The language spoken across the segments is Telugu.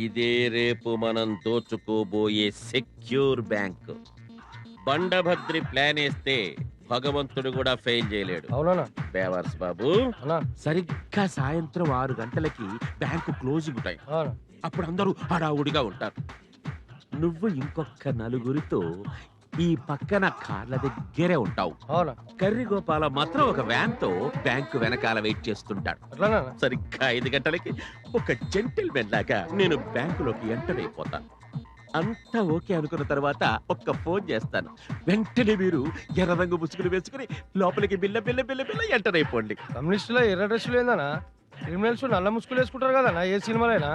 ఇదే రేపు మనం దోచుకోబోయే సెక్యూర్ బ్యాంక్. బండభద్రి ప్లాన్ వేస్తే భగవంతుడు కూడా ఫెయిల్ చేయలేడు. అవునా బేవర్స్ బాబు, అన్నా సరిగ్గా సాయంత్రం 6 గంటలకి బ్యాంకు క్లోజింగ్ టైం. అప్పుడు అందరూ హడావుడిగా ఉంటారు. నువ్వు ఇంకొక నలుగురితో ఈ పక్కన కార్ల దగ్గరే ఉంటావు. అవునా కర్రి గోపాల మాత్రం ఒక వ్యాన్ తో బ్యాంకు వెనకాల వెయిట్ చేస్తుంటాడు. అట్లానా సరిగ్గా 5 గంటలకి ఒక జెంటిల్మెన్ లాగా నేను బ్యాంకులోకి ఎంటర్ అయిపోతాను. అంతా ఓకే అనుకున్న తర్వాత ఒక్క ఫోన్ చేస్తాను. వెంటనే మీరు ఎర్ర రంగు ముసుగులు వేసుకుని లోపలికి బిల్ల బిల్ల బిల్ల బిల్ల ఎంటర్ అయిపోండి. కమ్యూనిస్టులో ఎర్ర డ్రెస్సులు ఏందన్నా? క్రిమినల్స్ నల్ల ముసుగులు వేసుకుంటారు కదన్నా ఏ సినిమాలైనా.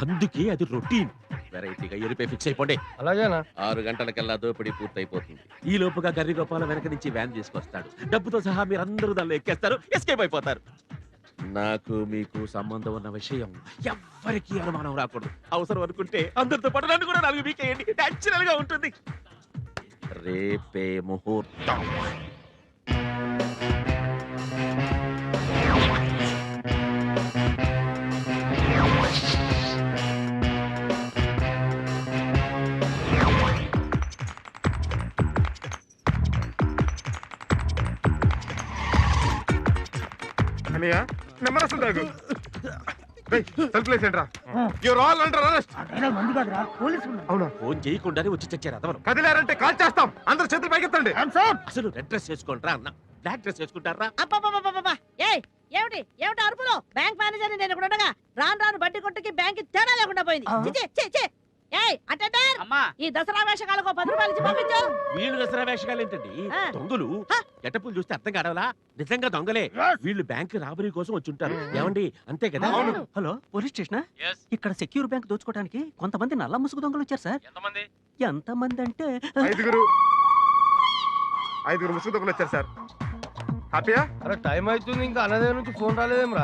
అందుకే అది రొటీన్. వెరైటీగా ఎరిపై ఫిక్స్ అయిపోండి. అలాగేనా 6 గంటలకల్లా దోపిడీ పూర్తయిపోతుంది. ఈ లోపుగా కర్రి గోపాల వెనక నుంచి వ్యాన్ తీసుకొస్తాడు. డబ్బుతో సహా మీరందరూ దానిలో ఎక్కేస్తారు, ఎస్కేప్ అయిపోతారు. నాకు మీకు సంబంధం ఉన్న విషయం ఎవ్వరికీ అనుమానం రాకూడదు. అవసరం అనుకుంటే అందరితో పాటు నన్ను కూడా 4 వీకేయండి. న్యాచురల్ గా ఉంటుంది. రేపే ముహూర్తం. నెంబర్ అసలు తాగు తలుపులేసేంట్రా. You're all under arrest. అవునా? ఫోన్ చేయకుండానే వచ్చి చచ్చారు అతను. కదిలారంటే కాల్ చేస్తాం. అందరు చేతులు పైకెత్తండి. అసలు రెడ్ డ్రెస్ వేసుకోండిరా అన్న. బ్లాక్ డ్రెస్ వేసుకుంటారా? ఏమిటి ఏమిటి అరుపులు? బ్యాంక్ మేనేజర్ నేను ఇక్కడ ఉండగా రాను రాను బడ్డీ కొట్టుకి బ్యాంక్ తేడా లేకుండా పోయింది. ఈ దసరా వేషకాలకు 10 రూపాయలు ఇచ్చి పంపించు. వీళ్ళు దసరా వేషకాలు ఏంటండి? దొంగలు. గెటప్పులు చూస్తే అర్థం కాడవలా? నిజంగా దొంగలే. వీళ్ళు బ్యాంక్ రాబరీ కోసం వచ్చి ఉంటారు. ఏమండి అంతే కదా? Hello police station. ఇక్కడ సెక్యూర్ బ్యాంక్ దోచుకోవడానికి కొంతమంది నల్ల ముసుగు దొంగలు వచ్చారు సార్. ఎంతమంది అంటే 5 ముసుగు దొంగలు వచ్చారు సార్. హ్యాపీయా? అరే టైం అవుతుంది, ఇంకా అన్నదే నుంచి ఫోన్ రాలేదేమ్రా.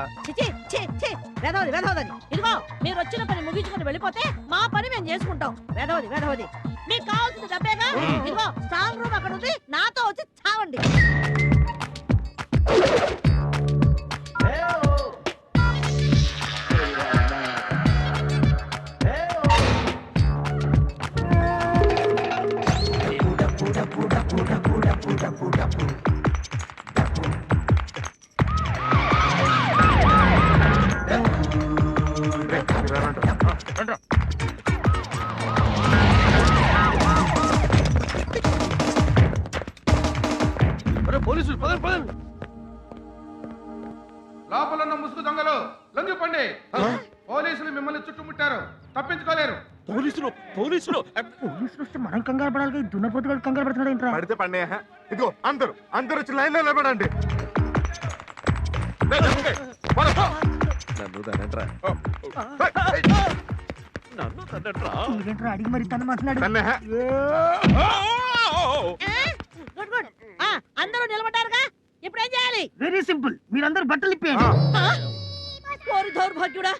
వెధవది ఇదిగో మీరు వచ్చిన పని ముగించుకొని వెళ్ళిపోతే మా పని మేము చేసుకుంటాం. వెధవది మీకు కావాల్సిన డబ్బేగా. ఇదిగో స్ట్రాంగ్ రూమ్ అక్కడ ఉంది, నాతో వచ్చి చావండి. పోలీసులు పదండి. లోపల ఉన్న ముసుగు దొంగలు లొంగిపోండి. పోలీసులు మిమ్మల్ని చుట్టుముట్టారు, తప్పించుకోలేరు. పోలీసులు వస్తే మనం కంగారు పడాలి. దున్నపోతు కంగారు పడుతున్నాడు ఏంట్రా? పడితే పండే. ఇదిగో అందరూ వచ్చి లైన్ లో నిలబడండి. ఏంట్రా అడిగి మరి తను మాట్లాడు. అందరూ నిలబడ్డారుగా, ఇప్పుడు ఏం చేయాలి? వెరీ సింపుల్, మీరందరూ బట్టలు ఇప్పేయండి. దౌర్భాగ్యుడా,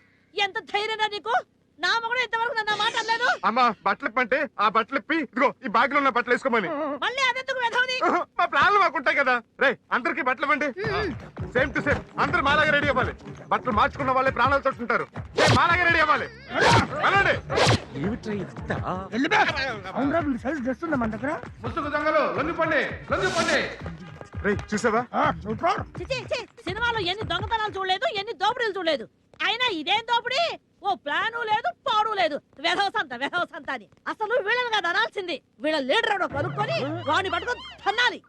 ఎంత ధైర్యం నీకు? నా మగుడు ఎంతవరకు నన్ను మాట్లాడలేదు. అమ్మా బట్టలు ఇప్పంటే ఆ బట్టలు ఇప్పి ఇదిగో ఈ బ్యాగ్ లో ఉన్న బట్టలు వేసుకోమని. మళ్ళీ అదెందుకు వెధవది? మా ప్లాన్లు మాకుంటాయి కదా. రే అందరికి బట్టలు ఇవ్వండి. సేమ్ టు సేమ్ అందరూ మాలాగా రెడీ అవ్వాలి. బట్టలు మార్చుకున్న వాళ్ళే ప్రాణాలతో ఉంటారు. మాలాగా రెడీ అవ్వాలి. అవునరా వీడి సైజ్ డ్రెస్ ఉందా మన దగ్గర? ముసుగు దొంగలు లొంగిపోండి. రే చూసావా? సినిమాలో ఎన్ని దొంగతనాలు చూడలేదు, ఎన్ని దోపిడీలు చూడలేదు. అయినా ఇదేం దోపిడీ? ఓ ప్లాను లేదు, పాడు లేదు. వెధవ సంత అని అసలు వీళ్ళని కాదు అనాల్సింది. వీళ్ళ లీడర్ కనుక్కొని వాడిని పట్టుకొని తన్నాలి.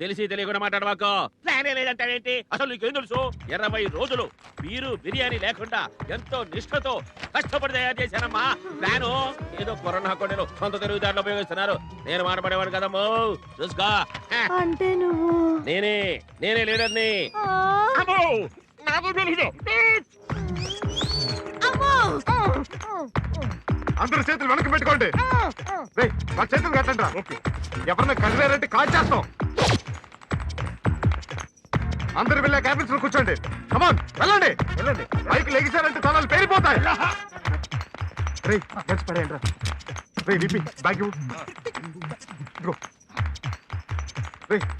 తెలిసి తెలియకుండా మాట్లాడవాకో. ప్లానే లేదంటావేంటి? అసలు నీకేం తెలుసు? 20 రోజులు మీరు బిర్యానీ లేకుండా ఎంతో నిష్ఠతో కష్టపడి తయారు చేశానమ్మా. ప్లాను ఏదో కరోనా కొండలు సొంత తిరుగుదారులు ఉపయోగిస్తున్నారు. నేను మాట్లాడేవాడు కదమ్మో. చూసుకో. అంటే నువ్వు? నేనే లీడర్ని. అందరూ చేతులు వెనక్కి పెట్టుకోండి. చేతులు కట్టండి. ఎవరన్నా కదిలేరంటే కాల్ చేస్తాం. అందరు వెళ్ళే క్యాబిన్స్ లో కూర్చోండి. కమాన్ వెళ్ళండి. పైకి లెగిసారంటే తలలు పేరిపోతాయి. పడేయండి. బ్యాగ్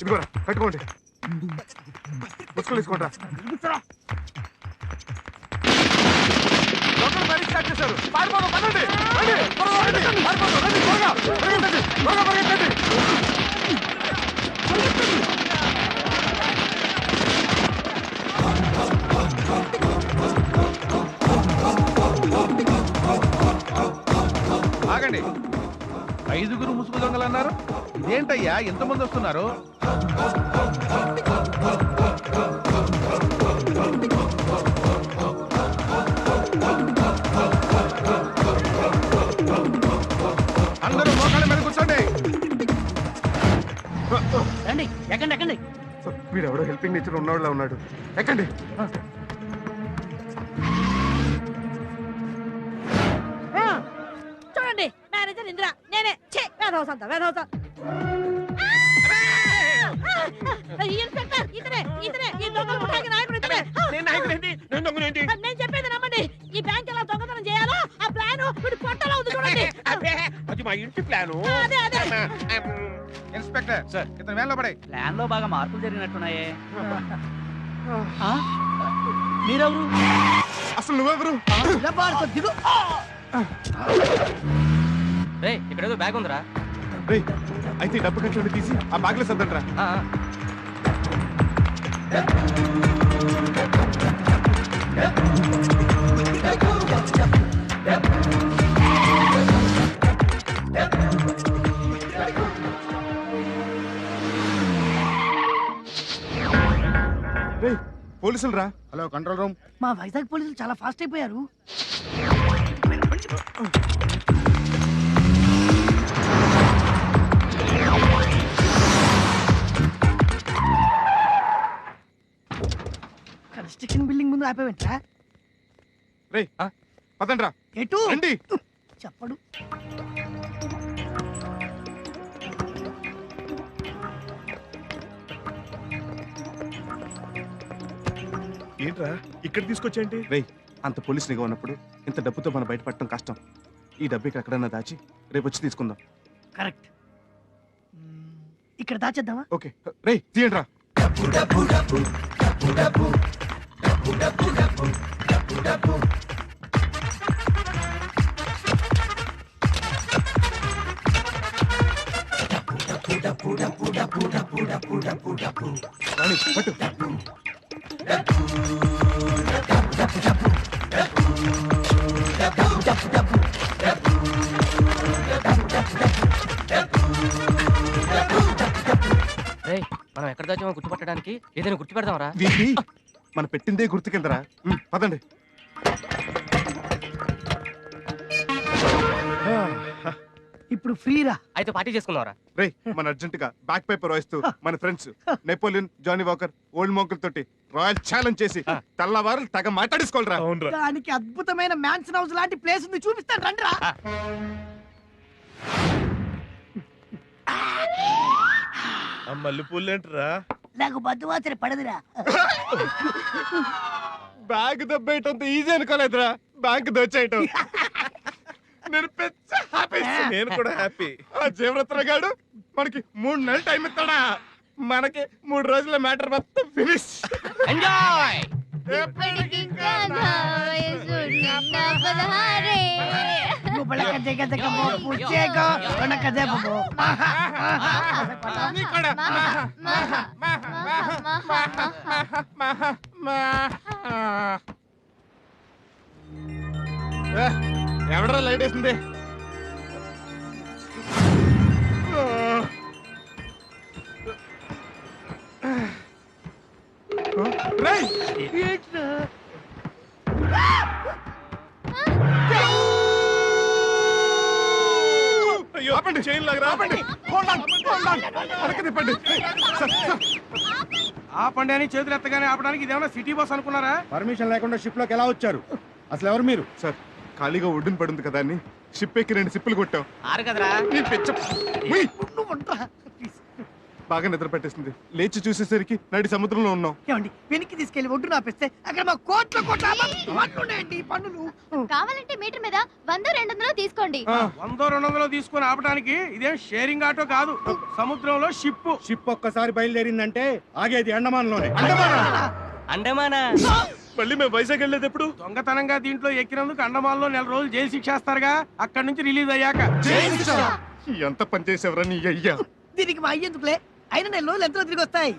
ఇదిగోరా కట్టుకోండి. ముసుగులు తీసుకోండి. వచ్చేసారు. పారిపోదాం, పదండి. రండి, త్వరగా రండి. పారిపోదాం, రండి, త్వరగా. పరిగెత్తండి, త్వరగా పరిగెత్తండి. ఆగండి, 5గురు ముసుగు దొంగలు అన్నారు. ఇదేంటయ్యా ఎంతమంది వస్తున్నారు? అందరూ మోకాళ్ళ మీద కూర్చోండి. రండి, ఎక్కండి ఎక్కండి. వీడెవడో హెల్పింగ్ నేచర్ ఉన్నవాళ్ళ ఉన్నాడు. ఎక్కండి. చూడండి, మేనేజర్ ఇందిరా నేనే. వేదవసంత ఇన్స్పెక్టర్ ఇతనే ఈ దొంగల ముఠాకి నాయకుడు ఇతనే. నేను చెప్పేది నమ్మండి. ఈ బ్యాంక్ ఎలా దొంగతనం చేయాలో ఆ ప్లాన్ వీడి పొట్టలో ఉంది చూడండి. అది మా ఇంటి ప్లాను. అదే ఇన్స్పెక్టర్ సార్, ఇతను వేళ్ళలో పడే. ప్లాన్ లో బాగా మార్పులు జరిగినట్టున్నాయే. మీరెవరు? అసలు నువ్వెవరు? దిగు. ఇక్కడేదో బ్యాగ్ ఉందిరా. రేయ్, అయితే ఈ డబ్బు ఖర్చు తీసి ఆ బ్యాగ్లో సర్దండ్రా. రేయ్, పోలీసులు రా. Hello control room. మా వైజాగ్ పోలీసులు చాలా ఫాస్ట్ అయిపోయారు. కన్స్ట్రక్షన్ బిల్డింగ్ ముందు ఆపేవేంట్రా? రేయ్, పదండ్రా. ఎటు రండి. చెప్పడు. ఏంట్రా ఇక్కడ తీసుకొచ్చేయండి? రేయ్, అంత పోలీస్ నిఘా ఉన్నప్పుడు ఇంత డబ్బుతో మనం బయటపడటం కష్టం. ఈ డబ్బు ఇక్కడ ఎక్కడన్నా దాచి రేపు వచ్చి తీసుకుందాం. కరెక్ట్. ఇక్కడ దాచేద్దామా? ఓకే. రేయ్, తీయండ్రా. రాణి, పట్టు. మనం ఎక్కడ దాచామో గుర్తుపట్టడానికి ఏదైనా గుర్తు పెడదాంరా. వీటి మన పెట్టిందే గుర్తు కిందరా. పదండి. ఇప్పుడు ఫ్రీరా. అయితే పార్టీ చేసుకుందాంరా. రే, మన అర్జెంట్ గా బ్యాక్ పేపర్ వాయిస్తూ మన friends Napoleon, Johnnie Walker, old మోకర్ తోటి రాయల్ ఛాలెంజ్ చేసి తెల్లవారు తెగ మాట్లాడేసుకోవాలరా. దానికి అద్భుతమైన మ్యాన్షన్ హౌస్ లాంటి ప్లేస్ ఉంది, చూపిస్తాను రండిరా. మల్లెపూలేంట్రా? నాకు బద్దువాసన పడదురా. బ్యాగ్ దబ్బేయటం ఈజీ అనుకోలేదురా. బ్యాంక్ దోచేయటం నేను పెద్ద హ్యాపీ. నేను కూడా హ్యాపీ. ఆ జీవరత్న గాడు మనకి 3 నెలలు టైం ఇస్తాడా? మనకి 3 రోజుల మ్యాటర్ మొత్తం ఫినిష్. ఎంజాయ్. ఎవడరా లైట్ వేసింది? రేయ్, ఆపండి, చైన్ లాగా ఆపండి. తిప్పండి. ఆపండి అని చేతులు ఎత్తగానే ఆపడానికి ఇదేమన్నా సిటీ బస్ అనుకున్నారా? పర్మిషన్ లేకుండా షిప్ లోకి ఎలా వచ్చారు? అసలు ఎవరు మీరు? సార్, ఖాళీగా ఒడ్డున పడింది కదా అని షిప్ ఎక్కి 2 సిప్పులు కొట్టాం. కదరా. బాగా నిద్ర పెట్టేసింది. లేచి చూసేసరికి నడి సముద్రంలో ఉన్నాం. ఏమండి, వెనక్కి తీసుకెళ్లి ఒడ్డు నాపేస్తే అక్కడ మా కోట్ల ఉన్నాయండి పన్నులు. కావాలంటే మీటర్ మీద 100-200 తీసుకోండి. 100-200 తీసుకొని ఆపడానికి ఇదేం షేరింగ్ ఆటో కాదు, సముద్రంలో షిప్. షిప్ ఒక్కసారి బయలుదేరిందంటే ఆగేది అండమాన్ లోనే. అండమానా? మళ్ళీ మేము వైజాగ్ వెళ్ళేది ఎప్పుడు? దొంగతనంగా దీంట్లో ఎక్కినందుకు అండమాన్లో 4 రోజులు జైలు శిక్ష వేస్తారుగా, అక్కడి నుంచి రిలీజ్ అయ్యాక. ఎంత పని చేసేవరా నీ అయ్యా? దీనికి మా అయ్యేందుకులే, అయినా 4 రోజులు ఎంతో తిరిగి వస్తాయి.